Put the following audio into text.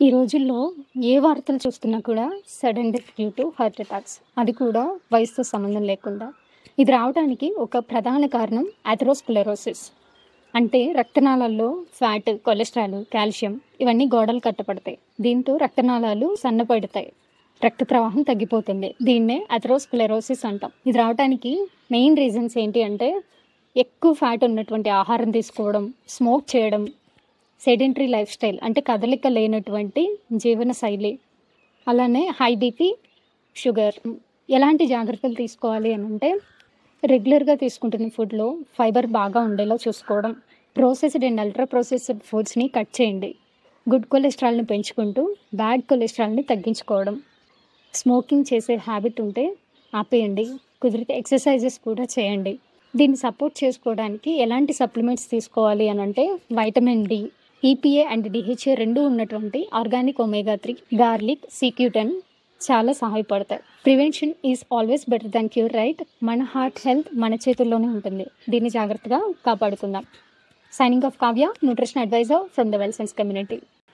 ఈ రోజుల్లో ఏ వార్తలు చూస్తున్నా కూడా sudden death due to heart attacks, అది కూడా వయసుతో సంబంధం లేకుండా. ఇది రావడానికి ఒక ప్రధాన కారణం అథెరోస్క్లెరోసిస్. అంటే రక్తనాళాల్లో ఫ్యాట్, కొలెస్ట్రాల్, కాల్షియం ఇవన్నీ గోడలు కట్టపడతాయి. దీంతో రక్తనాళాలు సన్నపడతాయి, రక్త ప్రవాహం తగ్గిపోతుంది. దీన్నే అథెరోస్క్లెరోసిస్ అంటాం. ఇది రావడానికి మెయిన్ రీజన్స్ ఏంటి అంటే ఎక్కువ ఫ్యాట్ ఉన్నటువంటి ఆహారం తీసుకోవడం, స్మోక్ చేయడం, సెడెంటరీ లైఫ్ స్టైల్ అంటే కదలిక లేనటువంటి జీవన శైలి, అలానే హై బీపీ, షుగర్. ఎలాంటి జాగ్రత్తలు తీసుకోవాలి అని అంటే రెగ్యులర్గా తీసుకుంటున్న ఫుడ్లో ఫైబర్ బాగా ఉండేలా చూసుకోవడం, ప్రాసెస్డ్ అండ్ అల్ట్రా ప్రాసెస్డ్ ఫుడ్స్ని కట్ చేయండి, గుడ్ కొలెస్ట్రాల్ని పెంచుకుంటూ బ్యాడ్ కొలెస్ట్రాల్ని తగ్గించుకోవడం, స్మోకింగ్ చేసే హ్యాబిట్ ఉంటే ఆపేయండి, కుదిరితే ఎక్సర్సైజెస్ కూడా చేయండి. దీన్ని సపోర్ట్ చేసుకోవడానికి ఎలాంటి సప్లిమెంట్స్ తీసుకోవాలి అని అంటే vitamin D, EPA and DHA రెండు ఉన్నటువంటి ఆర్గానిక్ ఒమేగా 3, గార్లిక్, సీక్యూటన్ చాలా సహాయపడతాయి. Prevention is always better than cure, right? మన హార్ట్ హెల్త్ మన చేతుల్లోనే ఉంటుంది. దీన్ని జాగ్రత్తగా కాపాడుకుందాం. Signing off Kavya, nutrition advisor from the well science community.